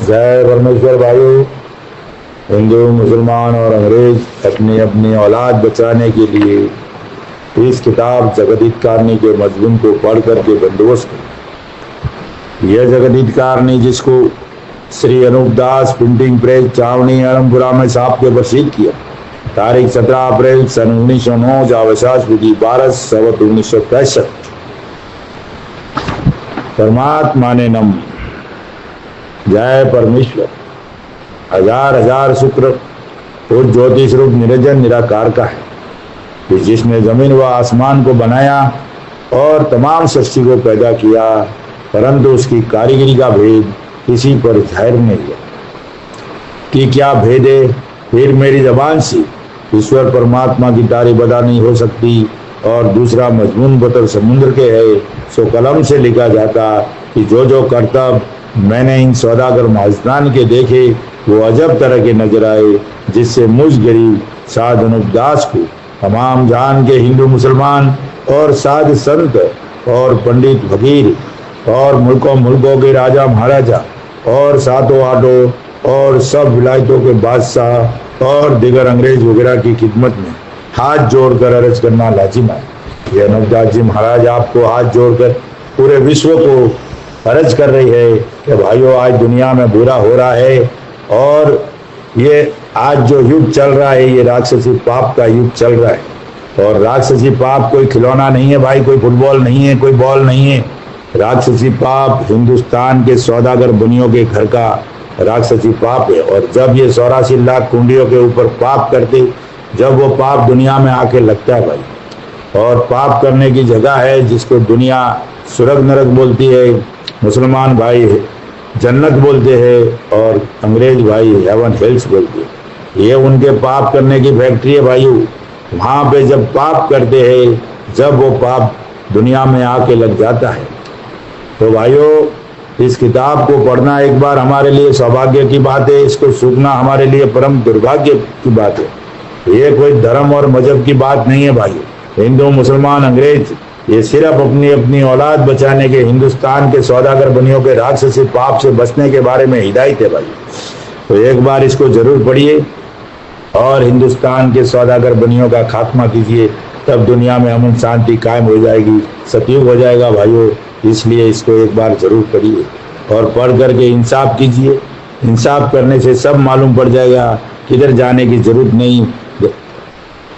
जय परमेश्वर भाइयों। हिंदू, मुसलमान और अंग्रेज अपनी अपनी औलाद बचाने के लिए इस किताब जगदीतकारणी के मजमून को पढ़ करके बंदोबस्त करें। यह जगदीतकारणी जिसको श्री अनूप दास प्रिंटिंग प्रेस चावनी आलमपुरा में छाप के प्रसिद्ध किया, तारीख 17 अप्रैल सन 1909 जावसास विधि 12 संवत 1965। परमात्मा ने नम। जय परमेश्वर। हजार हजार शुक्र उस ज्योति स्वरूप निरंजन निराकार का है कि जिसने जमीन व आसमान को बनाया और तमाम सृष्टि को पैदा किया, परंतु उसकी कारीगरी का भेद किसी पर जाहिर नहीं हुआ कि क्या भेद है। फिर मेरी जबान से ईश्वर परमात्मा की तारीफ अदा नहीं हो सकती। और दूसरा मजमून बतर समुद्र के है, सो कलम से लिखा जाता कि जो जो करतब मैंने इन सौदागर महाजनान के देखे वो अजब तरह के नजर आए, जिससे मुझ गरीब साध अनूप दास को तमाम जान के हिंदू मुसलमान और साध संत और पंडित फकीर और मुल्कों के राजा महाराजा और सातों आठों और सब विलायतों के बादशाह और दिगर अंग्रेज वगैरह की खिदमत में हाथ जोड़कर अर्ज करना लाजिम है। ये अनूप दास जी महाराज आपको हाथ जोड़कर पूरे विश्व को अर्ज कर रही है कि भाइयों, आज दुनिया में बुरा हो रहा है और ये आज जो युग चल रहा है ये राक्षसी पाप का युग चल रहा है। और राक्षसी पाप कोई खिलौना नहीं है भाई, कोई फुटबॉल नहीं है, कोई बॉल नहीं है। राक्षसी पाप हिंदुस्तान के सौदागर बनियों के घर का राक्षसी पाप है। और जब ये 84 लाख कुंडियों के ऊपर पाप करते, जब वो पाप दुनिया में आके लगता है भाई, और पाप करने की जगह है जिसको दुनिया सुरग नरक बोलती है, मुसलमान भाई जन्नत बोलते हैं और अंग्रेज भाई हेवन हेल्स बोलते हैं। ये उनके पाप करने की फैक्ट्री है भाइयों। वहाँ पे जब पाप करते हैं, जब वो पाप दुनिया में आके लग जाता है, तो भाइयों इस किताब को पढ़ना एक बार हमारे लिए सौभाग्य की बात है, इसको सूखना हमारे लिए परम दुर्भाग्य की बात है। ये कोई धर्म और मजहब की बात नहीं है भाई। हिंदू, मुसलमान, अंग्रेज ये सिर्फ अपनी अपनी औलाद बचाने के, हिंदुस्तान के सौदागर बनियों के राक्षसी पाप से बचने के बारे में हिदायत है भाई। तो एक बार इसको जरूर पढ़िए और हिंदुस्तान के सौदागर बनियों का खात्मा कीजिए, तब दुनिया में अमन शांति कायम हो जाएगी, सतयुग हो जाएगा भाइयों। इसलिए इसको एक बार जरूर पढ़िए और पढ़ करके इंसाफ कीजिए। इंसाफ करने से सब मालूम पड़ जाएगा, किधर जाने की जरूरत नहीं।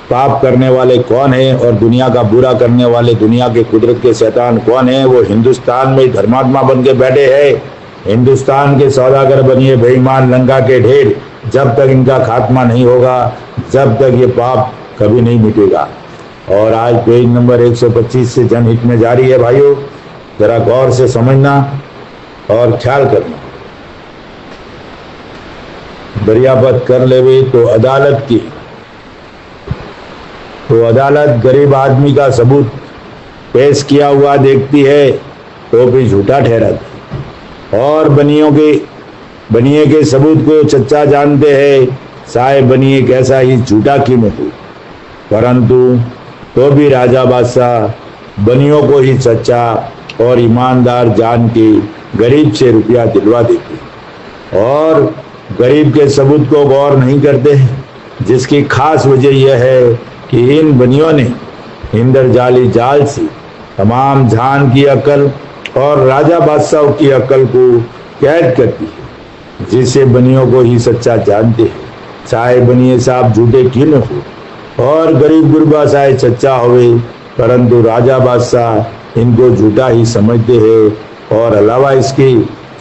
पाप करने वाले कौन है और दुनिया का बुरा करने वाले, दुनिया के कुदरत के शैतान कौन है? वो हिंदुस्तान में धर्मात्मा बन के बैठे हैं। हिंदुस्तान के सौदागर बनिए बेईमान लंका के ढेर। जब तक इनका खात्मा नहीं होगा, जब तक ये पाप कभी नहीं मिटेगा। और आज पेज नंबर 125 से जनहित में जारी है भाइयों, जरा गौर से समझना और ख्याल करना। दरियापत कर लेवे तो अदालत की, तो अदालत गरीब आदमी का सबूत पेश किया हुआ देखती है तो भी झूठा ठहराती, और बनिए के सबूत को सच्चा जानते हैं, चाहे बनिए कैसा ही झूठा क्यों न हो। परंतु तो भी राजा बादशाह बनियों को ही सच्चा और ईमानदार जान के गरीब से रुपया दिलवा देते और गरीब के सबूत को गौर नहीं करते, जिसकी खास वजह यह है कि इन बनियों ने इंद्रजाली जाल से तमाम जान की अकल और राजा बादशाह की अकल को कैद करती है, जिससे बनियों को ही सच्चा जानते हैं, चाहे बनिए साहब झूठे क्यों न हो और गरीब गुरबा चाहे सच्चा होवे, परंतु राजा बादशाह इनको झूठा ही समझते हैं। और अलावा इसके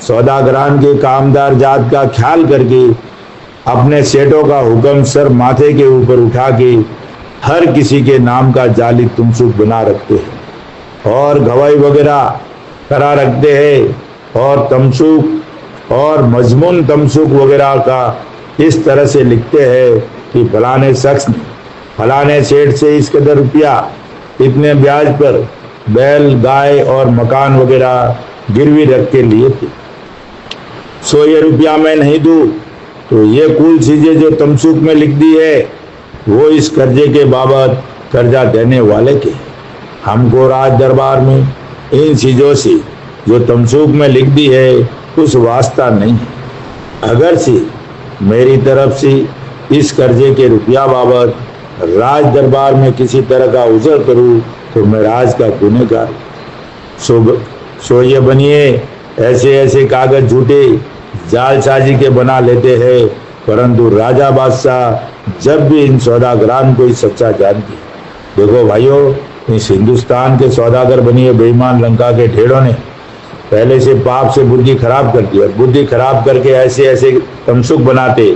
सौदागरान के कामदार जात का ख्याल करके अपने सेठों का हुक्म सर माथे के ऊपर उठा के हर किसी के नाम का जाली तुमसुक बना रखते हैं और गवाही वगैरह करा रखते हैं और तमसुक और मजमून तमसुक वगैरह का इस तरह से लिखते हैं कि फलाने शख्स ने फलाने सेठ से इस कदर रुपया इतने ब्याज पर बैल, गाय और मकान वगैरह गिरवी रख के लिए थे, सो ये रुपया मैं नहीं दूं। तो ये कुल चीजें जो तमसुक में लिख दी है वो इस कर्जे के बाबत कर्जा देने वाले के। हमको राज दरबार में इन चीजों से जो तमसुक में लिख दी है कुछ वास्ता नहीं है। अगर से मेरी तरफ से इस कर्जे के रुपया बाबत राज दरबार में किसी तरह का उजर करूं तो मैं राज का गुनहगार। सो ये बनिए ऐसे ऐसे कागज झूठे जालसाजी के बना लेते हैं, परंतु राजा बादशाह जब भी इन सौदागरान को ही सच्चा जानती। देखो भाइयों, इस हिंदुस्तान के सौदागर बनिए बेईमान लंका के ढेरों ने पहले से पाप से बुद्धि खराब कर दी और बुद्धि खराब करके ऐसे ऐसे तमसुक बनाते,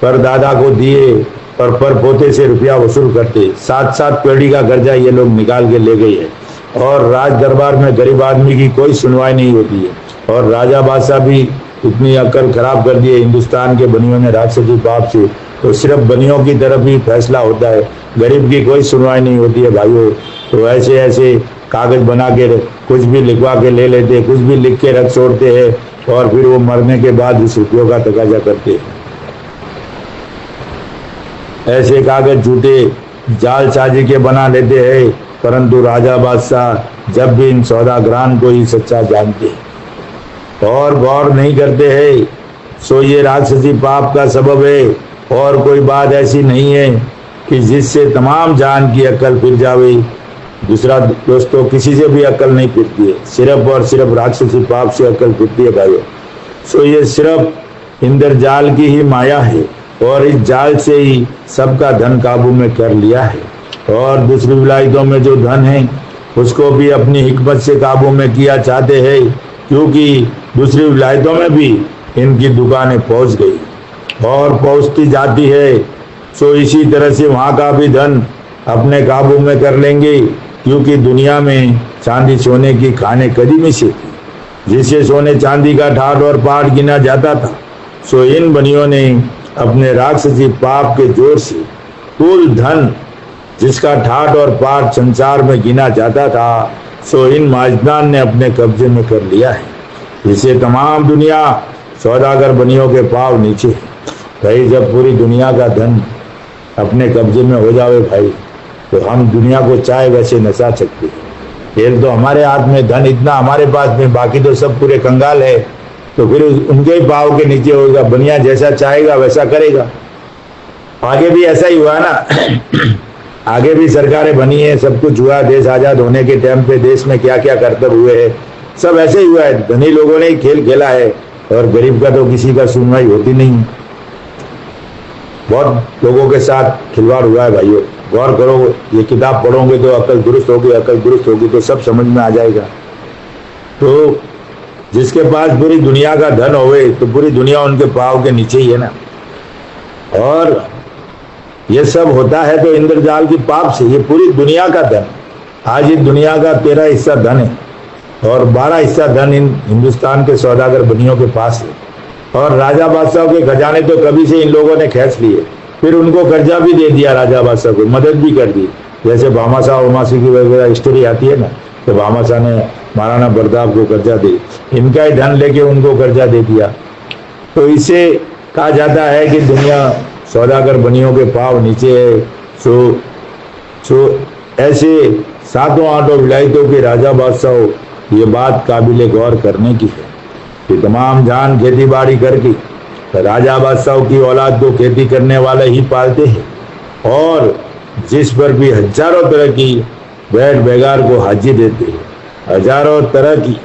पर दादा को दिए और पर पोते से रुपया वसूल करते। 7-7 पेढ़ी का कर्जा ये लोग निकाल के ले गए हैं और राज दरबार में गरीब आदमी की कोई सुनवाई नहीं होती है। और राजा बादशाह भी इतनी अक्ल खराब कर दी है हिंदुस्तान के बनियों ने राक्षसी पाप से, तो सिर्फ बनियों की तरफ ही फैसला होता है, गरीब की कोई सुनवाई नहीं होती है भाइयों। तो ऐसे ऐसे कागज बना के कुछ भी लिखवा के ले लेते, कुछ भी लिख के रख छोड़ते हैं और फिर वो मरने के बाद उस रुपयों का तकाजा करते हैं। ऐसे कागज झूठे जालसाजी के बना लेते हैं, परंतु राजा बादशाह जब भी इन सौदागरान को ही सच्चा जानते और गौर नहीं करते हैं। सो ये राक्षसी पाप का सबब है और कोई बात ऐसी नहीं है कि जिससे तमाम जान की अक्ल फिर जावे। दूसरा दोस्तों, किसी से भी अक्ल नहीं फिरती है, सिर्फ और सिर्फ राक्षसी पाप से अक्ल फिरती है भाइयों। सो ये सिर्फ इंद्रजाल की ही माया है और इस जाल से ही सबका धन काबू में कर लिया है। और दूसरी विलायतों में जो धन है उसको भी अपनी हिकमत से काबू में किया चाहते हैं, क्योंकि दूसरी विलायतों में भी इनकी दुकानें पहुंच गई और पहुंचती जाती है। सो इसी तरह से वहाँ का भी धन अपने काबू में कर लेंगे, क्योंकि दुनिया में चांदी सोने की खाने कदीमी से थी, जिसे सोने चांदी का ठाट और पाट गिना जाता था। सो इन बनियों ने अपने राक्षसी पाप के जोर से कुल धन जिसका ठाट और पाट संसार में गिना जाता था, सो इन माजदान ने अपने कब्जे में कर लिया है, जिसे तमाम दुनिया सौदागर बनियों के पाव नीचे है। भाई जब पूरी दुनिया का धन अपने कब्जे में हो जावे भाई, तो हम दुनिया को चाहे वैसे नचा सकते हैं। खेल तो हमारे हाथ में, धन इतना हमारे पास में, बाकी तो सब पूरे कंगाल है, तो फिर उनके ही पाव के नीचे होगा। बनिया जैसा चाहेगा वैसा करेगा। आगे भी ऐसा ही हुआ ना आगे भी सरकारें बनी है, सब कुछ हुआ, देश आजाद होने के टाइम पे देश में क्या क्या करतब हुए हैं, सब ऐसे ही हुआ है। धनी लोगों ने ही खेल खेला है और गरीब का तो किसी का सुनवाई होती नहीं। बहुत लोगों के साथ खिलवाड़ हुआ है भाइयों। गौर करो, ये किताब पढ़ोगे तो अकल दुरुस्त होगी, अकल दुरुस्त होगी तो सब समझ में आ जाएगा। तो जिसके पास पूरी दुनिया का धन होवे तो पूरी दुनिया उनके पाँव के नीचे ही है ना। और ये सब होता है तो इंद्रजाल की पाप से। ये पूरी दुनिया का धन, आज इस दुनिया का 13 हिस्सा धन है और 12 हिस्सा धन इन हिंदुस्तान के सौदागर बनियों के पास है। और राजा बादशाह के खजाने तो कभी से इन लोगों ने खींच लिए, फिर उनको कर्जा भी दे दिया, राजा बादशाह को मदद भी कर दी। जैसे भामाशाह उमासी की वगैरह स्टोरी आती है ना, तो भामाशाह ने महाराणा प्रताप को कर्जा दे, इनका ही धन लेके उनको कर्जा दे दिया। तो इसे कहा जाता है कि दुनिया सौदागर बनियों के पाँव नीचे है। सो ऐसे 7-8 विलायतों के राजा बादशाह, ये बात काबिल गौर करने की है कि तमाम जान खेती बाड़ी करके राजा बादशाह की औलाद को खेती करने वाले ही पालते हैं और जिस पर भी हजारों तरह की बैठ बेगार को हाजिर रहते हैं, हजारों तरह की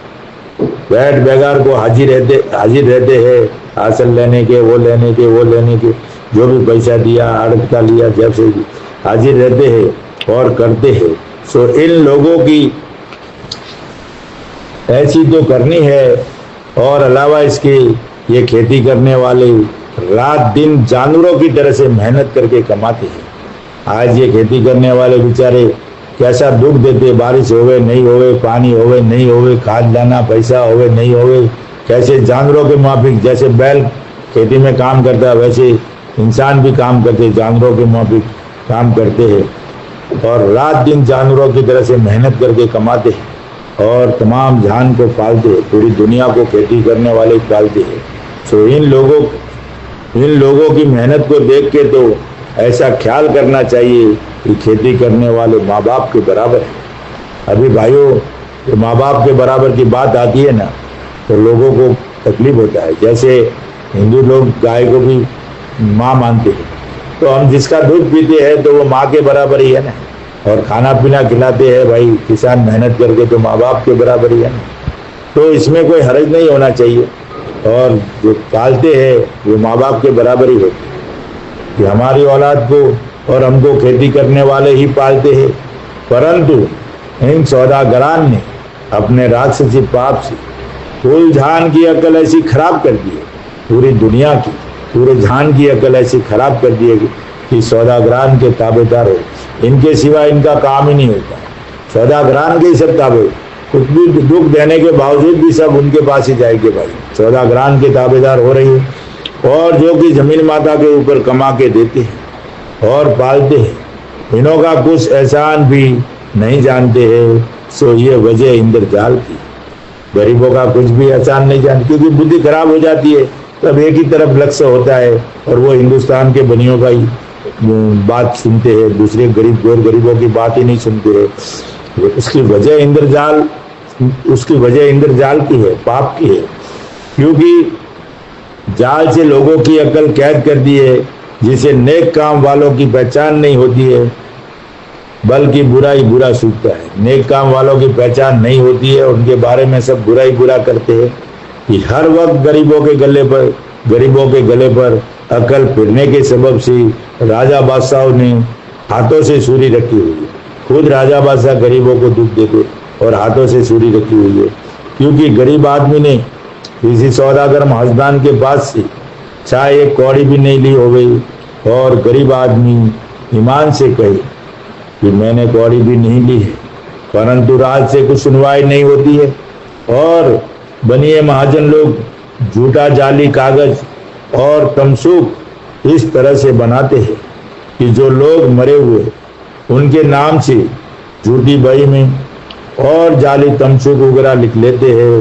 बैठ बेगार को हाजिर रहते हैं, हासिल लेने के, वो लेने के, जो भी पैसा दिया, आड़त का लिया, जब से भी हाजिर रहते हैं और करते हैं। सो इन लोगों की ऐसी तो करनी है। और अलावा इसके ये खेती करने वाले रात दिन जानवरों की तरह से मेहनत करके कमाते हैं। आज ये खेती करने वाले बेचारे कैसा दुख देते, बारिश होवे नहीं होवे, पानी होवे नहीं होवे, खाद दाना पैसा होवे नहीं होवे, कैसे जानवरों के माफिक, जैसे बैल खेती में काम करता है वैसे इंसान भी काम करते, जानवरों के माफिक काम करते हैं और रात दिन जानवरों की तरह से मेहनत करके कमाते हैं और तमाम जान को पालते हैं, पूरी दुनिया को खेती करने वाले पालते हैं। सो इन लोगों की मेहनत को देख के तो ऐसा ख्याल करना चाहिए कि खेती करने वाले माँ बाप के बराबर है। अभी भाइयों, माँ बाप के बराबर की बात आती है ना, तो लोगों को तकलीफ होता है। जैसे हिंदू लोग गाय को भी माँ मानते हैं, तो हम जिसका दूध पीते हैं तो वो माँ के बराबर ही है ना। और खाना पीना खिलाते हैं भाई किसान मेहनत करके, तो माँ बाप के बराबर ही है ना। तो इसमें कोई हर्ज नहीं होना चाहिए। और जो पालते हैं वो माँ बाप के बराबर ही होते हैं कि हमारी औलाद को और हमको खेती करने वाले ही पालते हैं। परंतु इन सौदागरान ने अपने राक्षसी पाप से कुल जहान की अकल ऐसी खराब कर दी है, पूरी दुनिया की पूरे जहान की अकल ऐसी खराब कर दी है कि सौदागरान के ताबेदार हो, इनके सिवा इनका काम ही नहीं होता। सौदागरान के ही सब ताबे, कुछ भी दुख देने के बावजूद भी सब उनके पास ही जाएंगे भाई, सौदागरान के ताबेदार हो रही है। और जो कि जमीन माता के ऊपर कमा के देते हैं और पालते हैं, इन्हों का कुछ एहसान भी नहीं जानते हैं। सो ये वजह इंद्रजाल की, गरीबों का कुछ भी एहसान नहीं जानते, क्योंकि बुद्धि खराब हो जाती है, तब एक ही तरफ लक्ष्य होता है और वो हिंदुस्तान के बनियों का ही बात सुनते हैं, दूसरे गरीब गौर गरीबों की बात ही नहीं सुनते हैं। उसकी वजह इंद्रजाल की है, पाप की है, क्योंकि जाल से लोगों की अकल कैद कर दी है, जिसे नेक काम वालों की पहचान नहीं होती है, बल्कि बुरा ही बुरा सूझता है। नेक काम वालों की पहचान नहीं होती है, उनके बारे में सब बुरा ही बुरा करते हैं कि हर वक्त गरीबों के गले पर अकल फिरने के सबब से राजा बादशाहों ने हाथों से छुरी रखी हुई है। खुद राजा बादशाह गरीबों को दुख देते और हाथों से छुरी रखी हुई है, क्योंकि गरीब आदमी ने किसी सौदागर महजदान के पास से चाहे एक कौड़ी भी नहीं ली हो गई, और गरीब आदमी ईमान से कहे कि मैंने कौड़ी भी नहीं ली है, परंतु राज से कुछ सुनवाई नहीं होती है। और बनिए महाजन लोग झूठा जाली कागज और तमसूक इस तरह से बनाते हैं कि जो लोग मरे हुए उनके नाम से झूठी बही में और जाली तमसूक वगैरह लिख लेते हैं,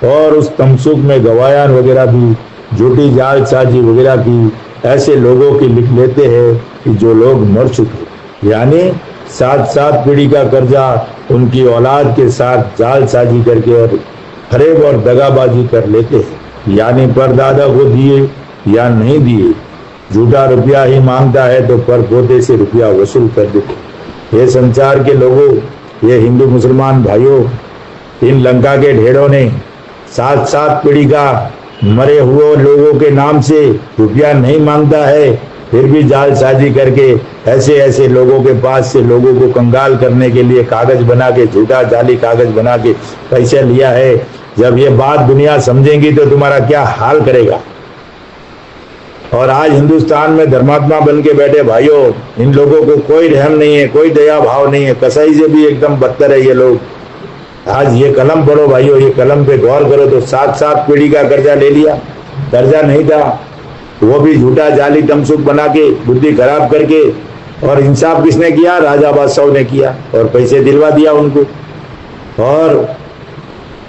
और उस तमसूक में गवायान वगैरह भी झूठी जालसाजी वगैरह की ऐसे लोगों की लिख लेते हैं कि जो लोग मर चुके, यानी 7 पीढ़ी का कर्जा उनकी औलाद के साथ जालसाजी करके और फरेब और दगाबाजी कर लेते हैं, यानी परदादा को दिए या नहीं दिए, झूठा रुपया ही मांगता है तो पर पोते से रुपया वसूल कर देते। ये संसार के लोगों, ये हिंदू मुसलमान भाइयों, इन लंका के ढेरों ने 7 पीढ़ी का मरे हुए लोगों के नाम से रुपया नहीं मांगता है, फिर भी जालसाजी करके ऐसे लोगों के पास से लोगों को कंगाल करने के लिए कागज बना के, झूठा जाली कागज बना के पैसे लिया है। जब ये बात दुनिया समझेंगी तो तुम्हारा क्या हाल करेगा। और आज हिंदुस्तान में धर्मात्मा बन के बैठे भाइयों, इन लोगों को कोई रहम नहीं है, कोई दया भाव नहीं है, कसाई से भी एकदम बदतर है ये लोग। आज ये कलम पढ़ो भाइयों, ये कलम पे गौर करो तो 7 पीढ़ी का कर्जा ले लिया, कर्जा नहीं था, वो भी झूठा जाली तमसुक बना के बुद्धि खराब करके। और इंसाफ किसने किया? राजा बादशाह ने किया और पैसे दिलवा दिया उनको। और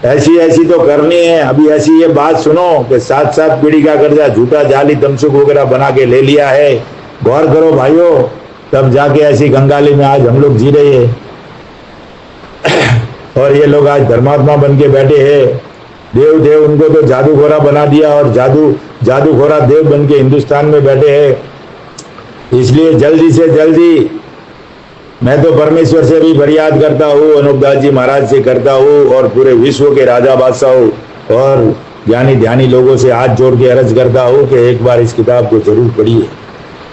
ऐसी तो करनी है। अभी ऐसी ये बात सुनो कि 7 पीढ़ी का कर्जा झूठा जाली तमसुक वगैरह बना के ले लिया है, गौर करो भाइयों, तब जाके ऐसी कंगाली में आज हम लोग जी रहे हैं। और ये लोग आज धर्मात्मा बन के बैठे हैं, देव उनको तो जादूखोरा बना दिया और जादूखोरा देव बन के हिंदुस्तान में बैठे हैं। इसलिए जल्दी से जल्दी मैं तो परमेश्वर से भी फरियाद करता हूँ, अनूपदास जी महाराज से करता हूँ, और पूरे विश्व के राजा बादशाहों और ज्ञानी ध्यानी लोगों से हाथ जोड़ के अर्ज करता हूँ कि एक बार इस किताब को जरूर पढ़िए।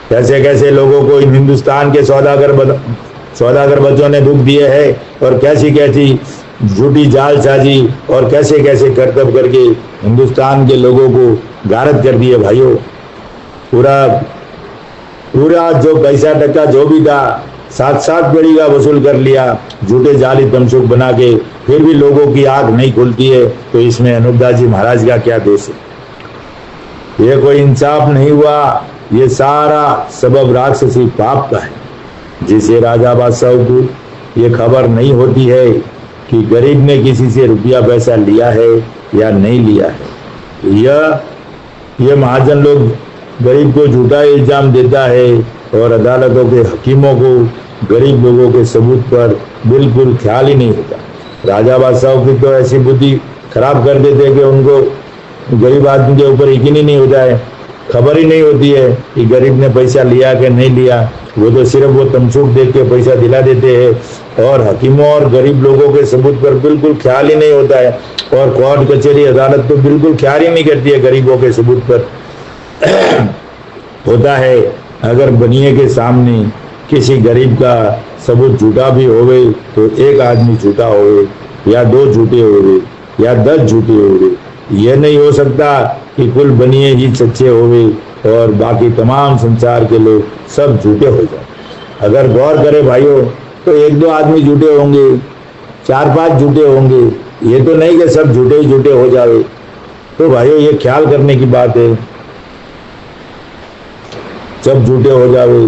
कैसे कैसे लोगों को इन हिंदुस्तान के सौदागर बच्चों ने दुख दिए है, और कैसी कैसी झूठी जालसाजी और कैसे कैसे करतब करके हिंदुस्तान के लोगों को गारत कर दिए भाइयों। पूरा जो पैसा टक्का जो भी था 7 पीढ़ी का वसूल कर लिया झूठे जाली तमसुक बना के, फिर भी लोगों की आंख नहीं खुलती है। तो इसमें अनूपदास जी महाराज का क्या दोष है? ये कोई इंसाफ नहीं हुआ। ये सारा सबब राक्षसी पाप का है, जिसे राजा बादशाह को ये खबर नहीं होती है कि गरीब ने किसी से रुपया पैसा लिया है या नहीं लिया है। ये महाजन लोग गरीब को झूठा इल्जाम देता है और अदालतों के हकीमों को गरीब लोगों के सबूत पर बिल्कुल ख्याल ही नहीं होता। राजा बादशाह की तो ऐसी बुद्धि खराब कर देते कि उनको गरीब आदमी के ऊपर यकीन ही नहीं होता है, खबर ही नहीं होती है कि गरीब ने पैसा लिया कि नहीं लिया। वो तो सिर्फ वो तमचूक देख के पैसा दिला देते हैं और हकीमों और गरीब लोगों के सबूत पर बिल्कुल ख्याल ही नहीं होता है, और कोर्ट कचहरी अदालत तो बिल्कुल ख्याल ही नहीं करती है गरीबों के सबूत पर। होता है अगर बनिए के सामने किसी गरीब का सबूत झूठा भी होवे तो एक आदमी झूठा होवे या 2 झूठे होवे या 10 झूठे होवे, यह नहीं हो सकता कि कुल बनिए ही सच्चे होवे और बाकी तमाम संसार के लोग सब झूठे हो जाए। अगर गौर करे भाइयों तो 1-2 आदमी झूठे होंगे, 4-5 झूठे होंगे, ये तो नहीं कि सब झूठे ही झूठे हो जावे। तो भाइयों ये ख्याल करने की बात है, सब झूठे हो जावे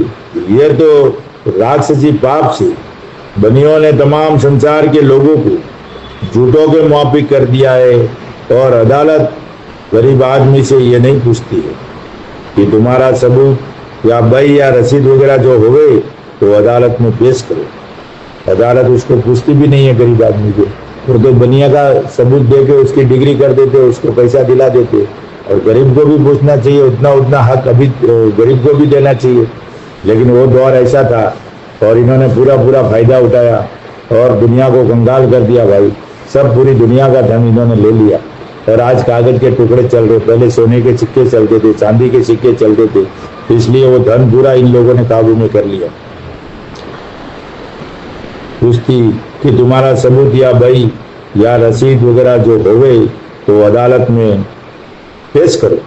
ये तो राक्षसी पाप से बनियों ने तमाम संसार के लोगों को झूठों के मुआफिक कर दिया है। और अदालत गरीब आदमी से ये नहीं पूछती है कि तुम्हारा सबूत या बही या रसीद वगैरह जो होवे तो अदालत में पेश करो। अदालत उसको पूछती भी नहीं है गरीब आदमी को, वो तो बनिया का सबूत दे के उसकी डिग्री कर देते, उसको पैसा दिला देते। और गरीब को भी पूछना चाहिए, उतना हक अभी गरीब को भी देना चाहिए। लेकिन वो दौर ऐसा था और इन्होंने पूरा फायदा उठाया और दुनिया को कंगाल कर दिया भाई। सब पूरी दुनिया का धन इन्होंने ले लिया और आज कागज के टुकड़े चल रहे, पहले सोने के सिक्के चलते थे, चांदी के सिक्के चलते थे, इसलिए वो धन पूरा इन लोगों ने काबू में कर लिया। पूछती कि तुम्हारा सबूत या बही या रसीद वगैरह जो होवे तो अदालत में पेश करो।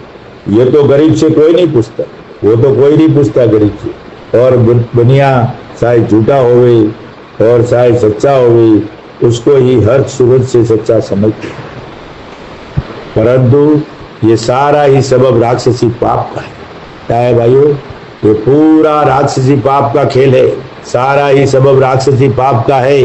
ये तो गरीब से कोई नहीं पूछता, वो तो कोई नहीं पूछता गरीब से। और बनिया चाहे झूठा होवे और चाहे सच्चा होवे, उसको ही हर सूरत से सच्चा समझते। परंतु ये सारा ही सबब राक्षसी पाप का है। क्या है भाइयों? ये पूरा राक्षसी पाप का खेल है। सारा ही सबब राक्षसी पाप का है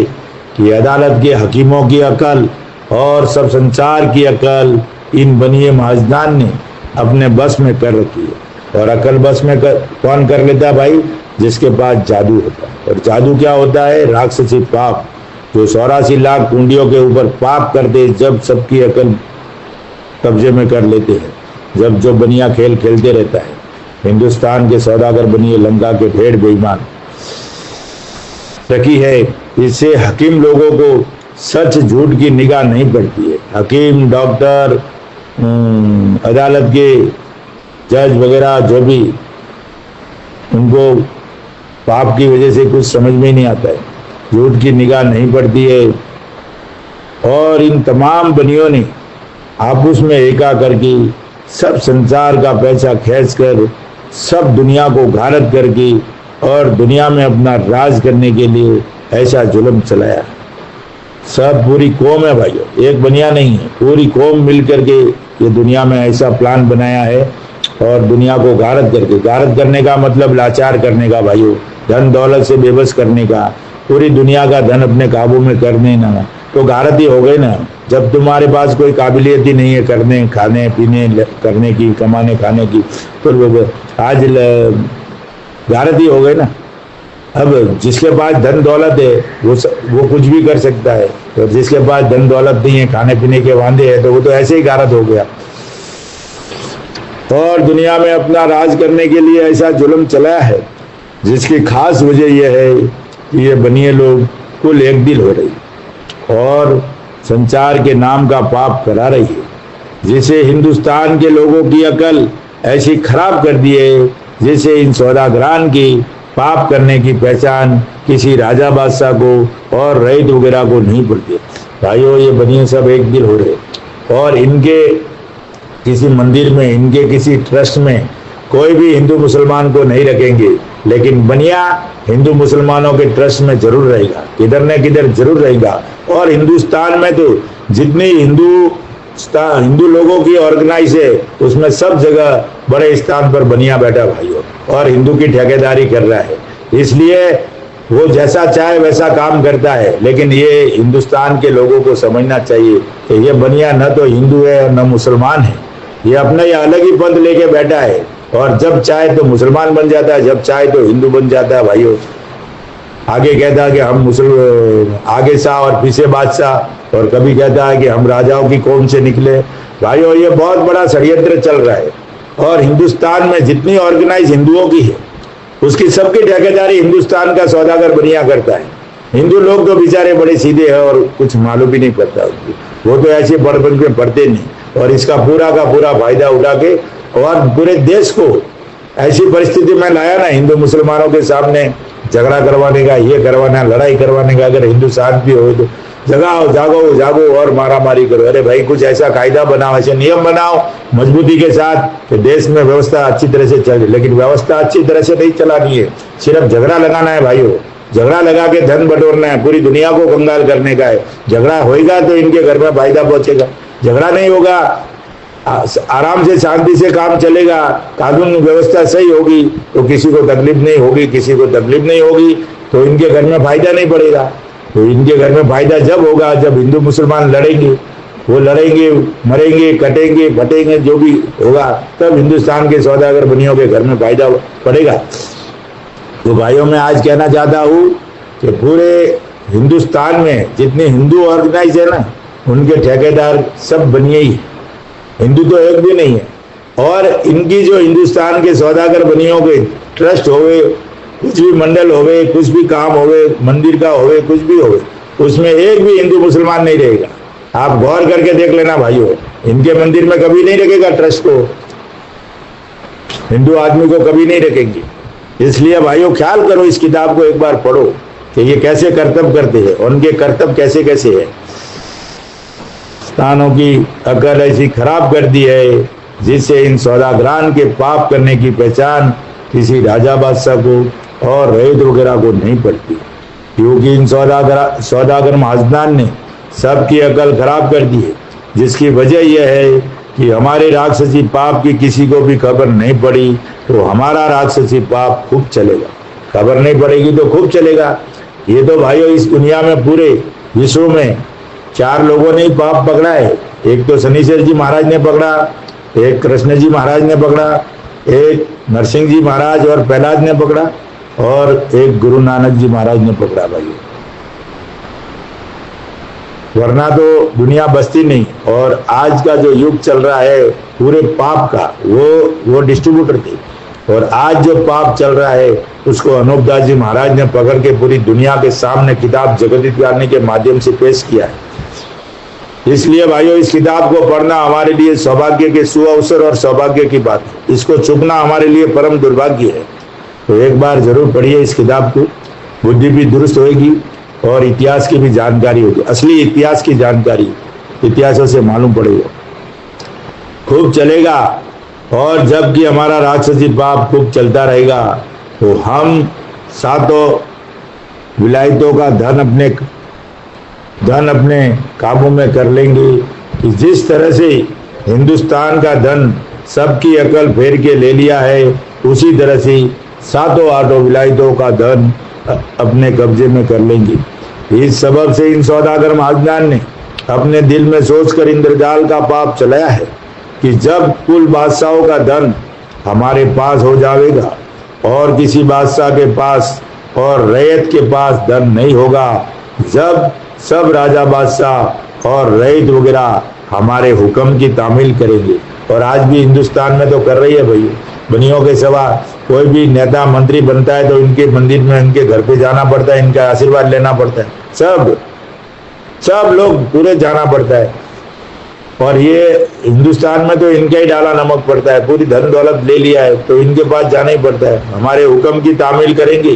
कि अदालत के हकीमों की अकल और सब संसार की अकल इन बनिए महाजदान ने अपने बस में कर रखी है। और अकल बस में कौन कर लेता है भाई? जिसके पास जादू होता है। और जादू क्या होता है? राक्षसी पाप, जो 84 लाख कुंडियों के ऊपर पाप करते, जब सबकी अकल कब्जे में कर लेते हैं, जब जो बनिया खेल खेलते रहता है। हिंदुस्तान के सौदागर बनिए लंका के ढेर बेईमान रखी है। इससे हकीम लोगों को सच झूठ की निगाह नहीं पड़ती है। हकीम, डॉक्टर, अदालत के जज वगैरह जो भी, उनको पाप की वजह से कुछ समझ में नहीं आता है, झूठ की निगाह नहीं पड़ती है। और इन तमाम बनियों ने आपस में एका करके सब संसार का पैसा खींच कर सब दुनिया को गारत करके और दुनिया में अपना राज करने के लिए ऐसा जुल्म चलाया। सब पूरी कौम है भाइयों, एक बनिया नहीं है, पूरी कौम मिल करके ये दुनिया में ऐसा प्लान बनाया है और दुनिया को गारत करके, गारत करने का मतलब लाचार करने का भाइयों, धन दौलत से बेबस करने का, पूरी दुनिया का धन अपने काबू में करने ना, तो गारत ही हो गई ना। जब तुम्हारे पास कोई काबिलियत ही नहीं है करने, खाने पीने करने की, कमाने खाने की, तो आज गारत ही हो गई ना। अब जिसके पास धन दौलत है वो कुछ भी कर सकता है, और जिसके पास धन दौलत नहीं है, खाने पीने के वांदे है, तो वो तो ऐसे ही गारत हो गया। और दुनिया में अपना राज करने के लिए ऐसा जुल्म चलाया है, जिसकी खास वजह यह है कि ये बनिए लोग कुल एक दिल हो रही और संचार के नाम का पाप करा रही है, जिसे हिंदुस्तान के लोगों की अकल ऐसी खराब कर दी है, जिसे इन सौदागरान की पाप करने की पहचान किसी राजा बादशाह को और रईत वगैरह को नहीं पड़ती। भाइयों, ये बनिए सब एक दिल हो रहे और इनके किसी मंदिर में, इनके किसी ट्रस्ट में कोई भी हिंदू मुसलमान को नहीं रखेंगे, लेकिन बनिया हिंदू मुसलमानों के ट्रस्ट में जरूर रहेगा, किधर न किधर जरूर रहेगा। और हिंदुस्तान में तो जितनी हिंदू लोगों की ऑर्गेनाइज है, उसमें सब जगह बड़े स्थान पर बनिया बैठा भाइयों और हिंदू की ठेकेदारी कर रहा है। इसलिए वो जैसा चाहे वैसा काम करता है। लेकिन ये हिंदुस्तान के लोगों को समझना चाहिए कि ये बनिया न तो हिंदू है और न मुसलमान है, ये अपना ये अलग ही पंथ लेके बैठा है और जब चाहे तो मुसलमान बन जाता है, जब चाहे तो हिंदू बन जाता है भाइयों। आगे कहता है कि हम मुसलमान, आगे शाह और पीछे बादशाह, और कभी कहता है कि हम राजाओं की कौम से निकले। भाइयों, ये बहुत बड़ा षड्यंत्र चल रहा है। और हिंदुस्तान में जितनी ऑर्गेनाइज हिंदुओं की है, उसकी सबकी ठेकेदारी हिंदुस्तान का सौदागर बनिया करता है। हिंदू लोग तो बेचारे बड़े सीधे हैं और कुछ मालूम भी नहीं पड़ता उनको, वो तो ऐसे बड़पन में पढ़ते नहीं, और इसका पूरा का पूरा फायदा उठा के और पूरे देश को ऐसी परिस्थिति में लाया ना, हिंदू मुसलमानों के सामने झगड़ा करवाने का, ये करवाना, लड़ाई करवाने का। अगर हिंदू शांत भी हो तो जगाओ, जागो जागो और मारा मारी करो। अरे भाई, कुछ ऐसा कायदा बनाओ, ऐसे नियम बनाओ मजबूती के साथ कि देश में व्यवस्था अच्छी तरह से चले। लेकिन व्यवस्था अच्छी तरह से नहीं चलानी है, सिर्फ झगड़ा लगाना है भाइयों। झगड़ा लगा के धन बटोरना है, पूरी दुनिया को कंगाल करने का है। झगड़ा होगा तो इनके घर में फायदा पहुंचेगा, झगड़ा नहीं होगा, आराम से शांति से काम चलेगा, कानून व्यवस्था सही होगी तो किसी को तकलीफ नहीं होगी, किसी को तकलीफ नहीं होगी तो इनके घर में फायदा नहीं पड़ेगा। तो इनके घर में फायदा जब होगा जब हिंदू मुसलमान लड़ेंगे, वो लड़ेंगे, मरेंगे, कटेंगे, फटेंगे, जो भी होगा, तब हिंदुस्तान के सौदागर बनियों के घर में फायदा पड़ेगा। तो भाइयों, मैं आज कहना चाहता हूँ कि पूरे हिंदुस्तान में जितने हिंदू ऑर्गेनाइज है ना, उनके ठेकेदार सब बनिए ही, हिंदू तो एक भी नहीं है। और इनकी जो हिंदुस्तान के सौदागर बनियों के ट्रस्ट होवे, कुछ भी मंडल होवे, कुछ भी काम होवे, मंदिर का होवे, कुछ भी होवे, उसमें एक भी हिंदू मुसलमान नहीं रहेगा। आप गौर करके देख लेना भाइयों, इनके मंदिर में कभी नहीं रखेगा ट्रस्ट को, हिंदू आदमी को कभी नहीं रखेंगे। इसलिए भाइयों, ख्याल करो, इस किताब को एक बार पढ़ो कि ये कैसे कर्तव्य करते हैं, उनके कर्तव्य कैसे कैसे है। स्थानों की अकल ऐसी खराब कर दी है जिससे इन सौदागरान के पाप करने की पहचान किसी राजा बादशाह को और रईत वगैरह को नहीं पड़ती, क्योंकि इन सौदागर महाजनान ने सबकी अकल खराब कर दी है। जिसकी वजह यह है कि हमारे राक्षसी पाप की किसी को भी खबर नहीं पड़ी, तो हमारा राक्षसी पाप खूब चलेगा। खबर नहीं पड़ेगी तो खूब चलेगा। ये तो भाइयों, इस दुनिया में पूरे विश्व में 4 लोगों ने ही पाप पकड़ा है। एक तो शनिश्चर जी महाराज ने पकड़ा, एक कृष्ण जी महाराज ने पकड़ा, एक नरसिंह जी महाराज और प्रहलाद ने पकड़ा, और एक गुरु नानक जी महाराज ने पकड़ा भाई। वरना तो दुनिया बसती नहीं। और आज का जो युग चल रहा है पूरे पाप का, वो डिस्ट्रीब्यूटर थे। और आज जो पाप चल रहा है उसको अनूपदास जी महाराज ने पकड़ के पूरी दुनिया के सामने किताब जगदीश गाने के माध्यम से पेश किया है। इसलिए भाइयों, इस किताब को पढ़ना हमारे लिए सौभाग्य के सुअवसर और सौभाग्य की बात है। इसको चूकना हमारे लिए परम दुर्भाग्य है। तो एक बार जरूर पढ़िए इस किताब को, बुद्धि भी दुरुस्त होगी और इतिहास की भी जानकारी होगी। असली इतिहास की जानकारी इतिहासों से मालूम पड़ेगा, खूब चलेगा। और जबकि हमारा राक्षसी पाप खूब चलता रहेगा तो हम 7 विलायतों का धन अपने काबू में कर लेंगे। कि जिस तरह से हिंदुस्तान का धन सबकी अकल फेर के ले लिया है, उसी तरह से 7 विलायतों का धन अपने कब्जे में कर लेंगे। इस सबब से इन सौदागर महाजनान ने अपने दिल में सोचकर इंद्रजाल का पाप चलाया है कि जब कुल बादशाहों का धन हमारे पास हो जाएगा और किसी बादशाह के पास और रैयत के पास धन नहीं होगा, जब सब राजा बादशाह और रईत वगैरह हमारे हुक्म की तामील करेंगे। और आज भी हिंदुस्तान में तो कर रही है भाई, बनियों के सिवा कोई भी नेता मंत्री बनता है तो इनके मंदिर में, इनके घर पे जाना पड़ता है, इनका आशीर्वाद लेना पड़ता है, सब लोग पूरे जाना पड़ता है। और ये हिंदुस्तान में तो इनका ही डाला नमक पड़ता है, पूरी धन दौलत ले लिया है तो इनके पास जाना ही पड़ता है। हमारे हुक्म की तामील करेंगे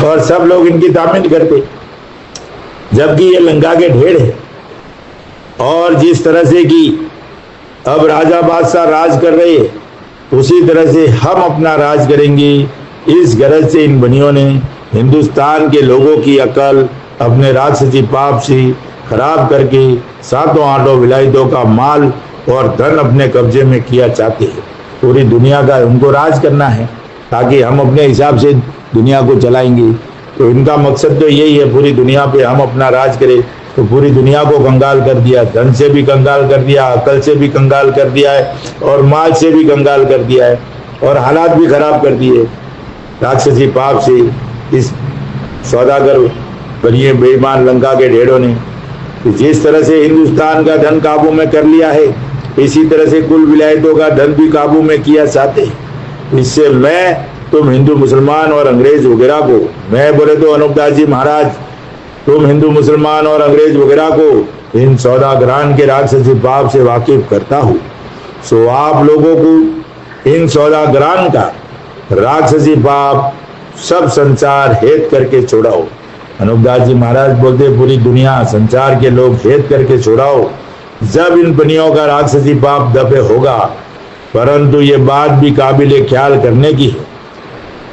और सब लोग इनकी तामील करते, जबकि ये लंका के ढेर है। और जिस तरह से कि अब राजा बादशाह राज कर रहे हैं, उसी तरह से हम अपना राज करेंगे। इस गरज से इन बनियों ने हिंदुस्तान के लोगों की अकल अपने राक्षसी पाप से खराब करके 7 विलायतों का माल और धन अपने कब्जे में किया चाहते हैं। पूरी दुनिया का उनको राज करना है ताकि हम अपने हिसाब से दुनिया को चलाएंगे। तो इनका मकसद तो यही है, पूरी दुनिया पे हम अपना राज करें। तो पूरी दुनिया को कंगाल कर दिया, धन से भी कंगाल कर दिया, अकल से भी कंगाल कर दिया है और माल से भी कंगाल कर दिया है और हालात भी खराब कर दिए राक्षसी पाप से। सौदागर बनिए बेईमान लंका के ढेड़ों ने। जिस तरह से हिंदुस्तान का धन काबू में कर लिया है, इसी तरह से कुल विलायतों का धन भी काबू में किया चाहते। इससे मैं, तुम हिंदू मुसलमान और अंग्रेज वगैरह को, मैं बोले तो अनूपदास जी महाराज, तुम हिंदू मुसलमान और अंग्रेज वगैरह को इन सौदागरान के राक्षसी पाप से वाकिफ करता हूँ। सो आप लोगों को इन सौदागरान का राक्षसी पाप सब संसार हेत करके छोड़ाओ। अनूपदास जी महाराज बोलते, पूरी दुनिया संसार के लोग हेत करके छोड़ाओ, जब इन पनियों का राक्षसी पाप दबे होगा। परंतु ये बात भी काबिले ख्याल करने की है।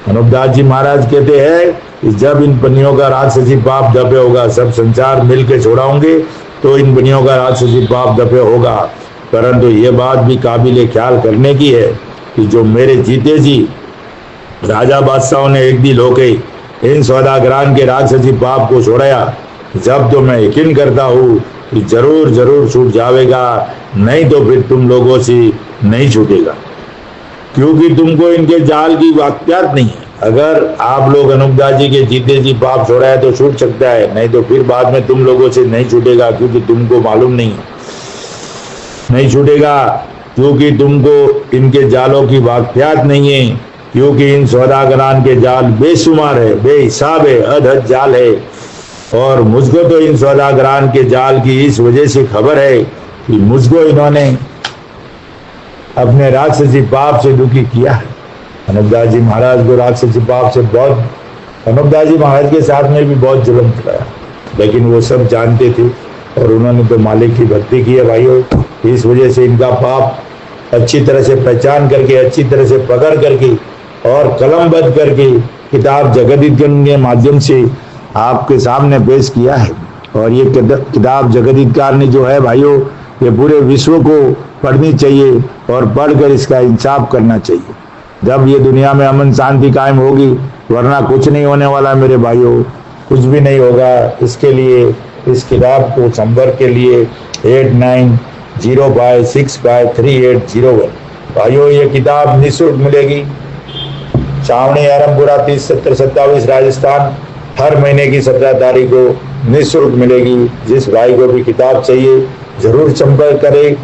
अनूपदास जी महाराज कहते हैं कि जब इन पनियों का राक्षसी पाप दबे होगा, सब संसार मिलके छोड़ाओगे तो इन पनियों का राक्षसी पाप दबे होगा। परंतु ये बात भी काबिले ख्याल करने की है कि जो मेरे जीते जी राजा बादशाहों ने एक दिल होके इन सौदागरान के राक्षसी पाप को छोड़ाया, जब तो मैं यकीन करता हूँ कि जरूर जरूर छूट जाएगा, नहीं तो फिर तुम लोगों से नहीं छूटेगा, क्योंकि तुमको इनके जाल की वाकयात नहीं है। अगर आप लोग अनूपदास जी के जीते जी पाप छोड़ाया तो छूट सकता है, नहीं तो फिर बाद में तुम लोगों से नहीं छूटेगा, क्योंकि तुमको मालूम नहीं छूटेगा, क्योंकि तुमको इनके जालों की वाकयात नहीं है। क्योंकि इन सौदागरान के जाल बेशुमार है, बेहिसाब है, अधहद जाल है। और मुझको तो इन सौदागरान के जाल की इस वजह से खबर है कि मुझको इन्होंने अपने राक्षसी पाप से दुखी किया है। अनूपदास जी महाराज को राक्षसी पाप से बहुत, अनूपदास जी महाराज के साथ में भी बहुत जुल्म कराया, लेकिन वो सब जानते थे और उन्होंने तो मालिक की भक्ति की है भाइयों। इस वजह से इनका पाप अच्छी तरह से पहचान करके, अच्छी तरह से पकड़ करके और कलमबद्ध करके किताब जगदीदगण के माध्यम से आपके सामने पेश किया है। और ये किताब जगदीदकार ने जो है भाइयों, ये पूरे विश्व को पढ़नी चाहिए और पढ़कर इसका इंसाफ करना चाहिए। जब ये दुनिया में अमन शांति कायम होगी, वरना कुछ नहीं होने वाला मेरे भाइयों, कुछ भी नहीं होगा। इसके लिए इस किताब को संपर्क के लिए 8905653801 भाइयों, ये किताब निःशुल्क मिलेगी। छावनी आरमपुरा 307027 राजस्थान। हर महीने की 17 तारीख को निःशुल्क मिलेगी। जिस भाई को भी किताब चाहिए जरूर संपर्क करें।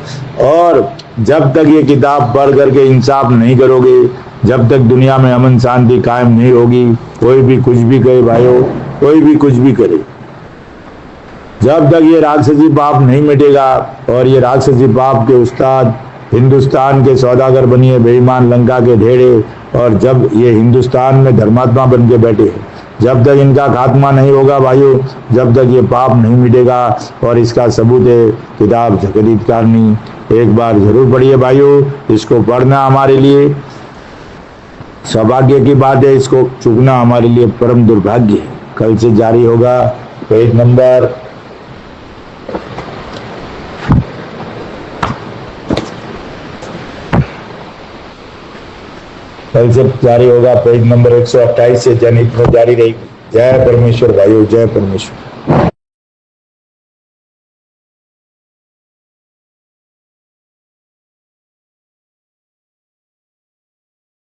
और जब तक ये किताब पढ़ करके इंसाफ नहीं करोगे, जब तक दुनिया में अमन शांति कायम नहीं होगी, कोई भी कुछ भी कहे भाइयों, कोई भी कुछ भी करे, जब तक ये राक्षसी पाप नहीं मिटेगा। और ये राक्षसी पाप के उस्ताद हिंदुस्तान के सौदागर बनिए बेईमान लंका के ढेड़े, और जब ये हिंदुस्तान में धर्मात्मा बन के बैठे, जब तक इनका खात्मा नहीं होगा भाइयों, जब तक ये पाप नहीं मिटेगा। और इसका सबूत है किताब जगदीदकारनी। एक बार जरूर पढ़िए भाइयों, इसको पढ़ना हमारे लिए सौभाग्य की बात है, इसको चूकना हमारे लिए परम दुर्भाग्य है। कल से जारी होगा पेज नंबर कल से जारी होगा पेज नंबर 128 से जनहित में जारी रहेगी। जय परमेश्वर भाइयों, जय परमेश्वर।